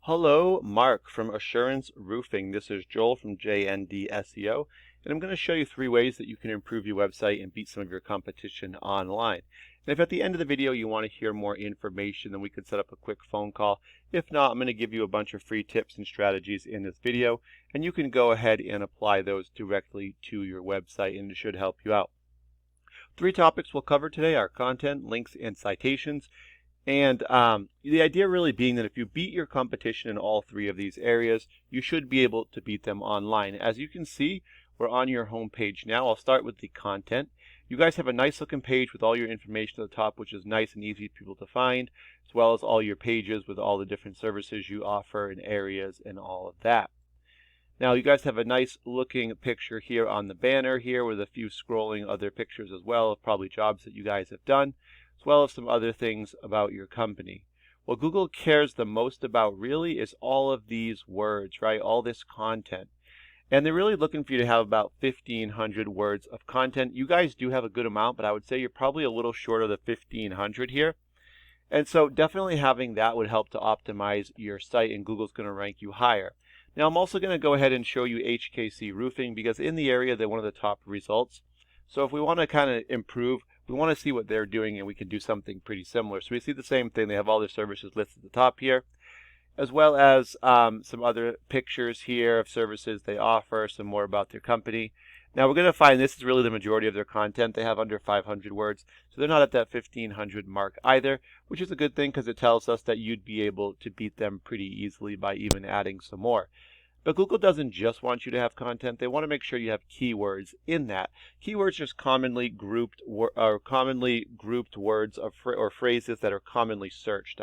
Hello, Mark from Assurance Roofing. This is Joel from JND SEO, and I'm going to show you 3 ways that you can improve your website and beat some of your competition online. And if at the end of the video you want to hear more information, then we could set up a quick phone call. If not, I'm going to give you a bunch of free tips and strategies in this video, and you can go ahead and apply those directly to your website, and it should help you out. 3 topics we'll cover today are content, links, and citations. And the idea really being that if you beat your competition in all 3 of these areas, you should be able to beat them online. As you can see, we're on your home page now. I'll start with the content. You guys have a nice looking page with all your information at the top, which is nice and easy for people to find, as well as all your pages with all the different services you offer and areas and all of that. Now you guys have a nice looking picture here on the banner here with a few scrolling other pictures as well of probably jobs that you guys have done, as well as some other things about your company. What Google cares the most about really is all of these words, right? All this content. And they're really looking for you to have about 1,500 words of content. You guys do have a good amount, but I would say you're probably a little short of the 1,500 here. And so definitely having that would help to optimize your site, and Google's going to rank you higher. Now I'm also going to go ahead and show you HKC Roofing because in the area they're one of the top results. So if we want to kind of improve, we want to see what they're doing and we can do something pretty similar. So we see the same thing. They have all their services listed at the top here, as well as some other pictures here of services they offer, some more about their company. Now we're going to find this is really the majority of their content. They have under 500 words, so they're not at that 1,500 mark either, which is a good thing because it tells us that you'd be able to beat them pretty easily by even adding some more. But Google doesn't just want you to have content. They want to make sure you have keywords in that. Keywords are commonly grouped words or phrases that are commonly searched,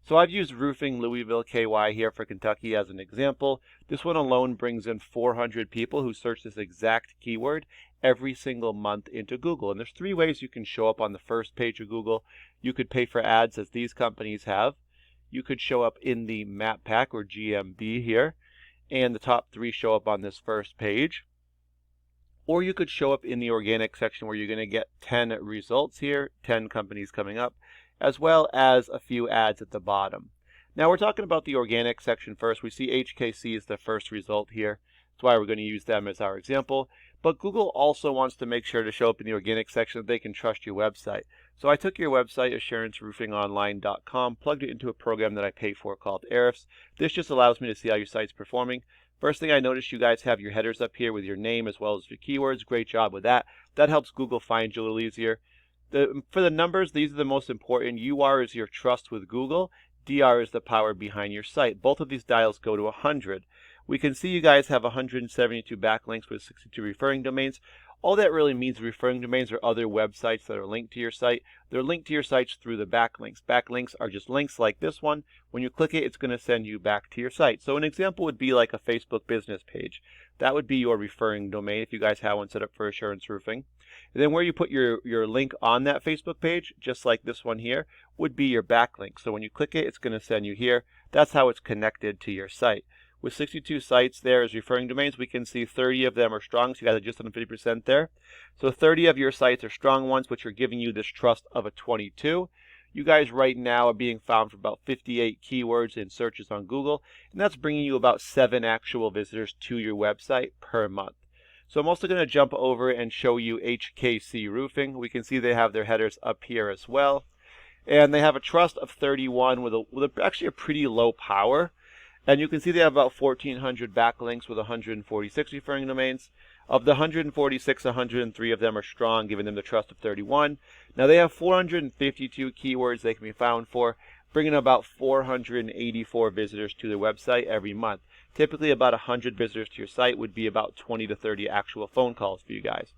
So I've used roofing Louisville KY here for Kentucky as an example. This one alone brings in 400 people who search this exact keyword every single month into Google. And there's 3 ways you can show up on the first page of Google. You could pay for ads as these companies have. You could show up in the map pack or GMB here, and the top 3 show up on this first page. Or you could show up in the organic section where you're going to get 10 results here, 10 companies coming up, as well as a few ads at the bottom. Now we're talking about the organic section first. We see HKC is the first result here. That's why we're going to use them as our example. But Google also wants to make sure to show up in the organic section that they can trust your website. So I took your website, assuranceroofingonline.com, plugged it into a program that I pay for called Ahrefs. This just allows me to see how your site's performing. First thing I noticed, you guys have your headers up here with your name as well as your keywords. Great job with that. That helps Google find you a little easier. For the numbers, these are the most important. UR is your trust with Google. DR is the power behind your site. Both of these dials go to 100. We can see you guys have 172 backlinks with 62 referring domains. All that really means referring domains are other websites that are linked to your site. They're linked to your sites through the backlinks. Backlinks are just links like this one. When you click it, it's going to send you back to your site. So an example would be like a Facebook business page. That would be your referring domain if you guys have one set up for Assurance Roofing. And then where you put your link on that Facebook page, just like this one here, would be your backlink. So when you click it, it's going to send you here. That's how it's connected to your site. With 62 sites there as referring domains, we can see 30 of them are strong, so you guys are just on 50% there. So 30 of your sites are strong ones, which are giving you this trust of a 22. You guys right now are being found for about 58 keywords in searches on Google, and that's bringing you about 7 actual visitors to your website per month. So I'm also going to jump over and show you HKC Roofing. We can see they have their headers up here as well. And they have a trust of 31 with actually a pretty low power. And you can see they have about 1,400 backlinks with 146 referring domains. Of the 146, 103 of them are strong, giving them the trust of 31. Now they have 452 keywords they can be found for, bringing about 484 visitors to their website every month. Typically about 100 visitors to your site would be about 20 to 30 actual phone calls for you guys.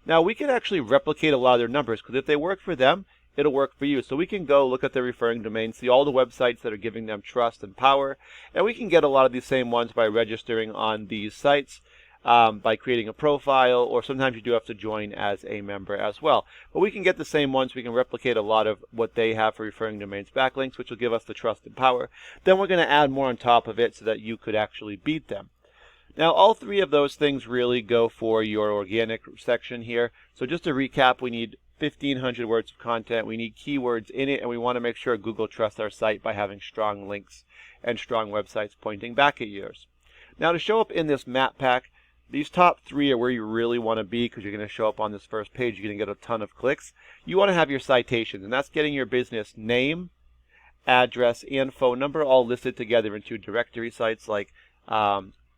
Now we can actually replicate a lot of their numbers because if they work for them, it'll work for you. So we can go look at their referring domains, see all the websites that are giving them trust and power, and we can get a lot of these same ones by registering on these sites, by creating a profile, or sometimes you do have to join as a member as well. But we can get the same ones. We can replicate a lot of what they have for referring domains backlinks, which will give us the trust and power. Then we're going to add more on top of it so that you could actually beat them. Now, all 3 of those things really go for your organic section here. So just to recap, we need 1,500 words of content. We need keywords in it, and we want to make sure Google trusts our site by having strong links and strong websites pointing back at yours. Now, to show up in this map pack, these top 3 are where you really want to be because you're going to show up on this first page. You're going to get a ton of clicks. You want to have your citations, and that's getting your business name, address, and phone number all listed together into directory sites like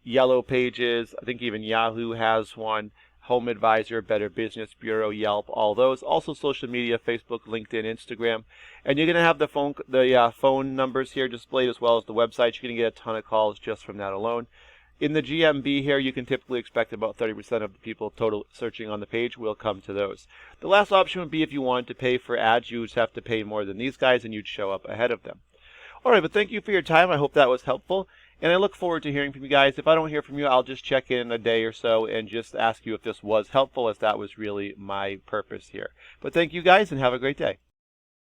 Yellow Pages. I think even Yahoo has one, Home Advisor, Better Business Bureau, Yelp, all those. Also social media, Facebook, LinkedIn, Instagram. And you're going to have the phone numbers here displayed as well as the website. You're going to get a ton of calls just from that alone. In the GMB here, you can typically expect about 30% of the people total searching on the page will come to those. The last option would be if you wanted to pay for ads. You would have to pay more than these guys and you'd show up ahead of them. All right, but thank you for your time. I hope that was helpful. And I look forward to hearing from you guys. If I don't hear from you, I'll just check in a day or so and just ask you if this was helpful, as that was really my purpose here. But thank you guys and have a great day.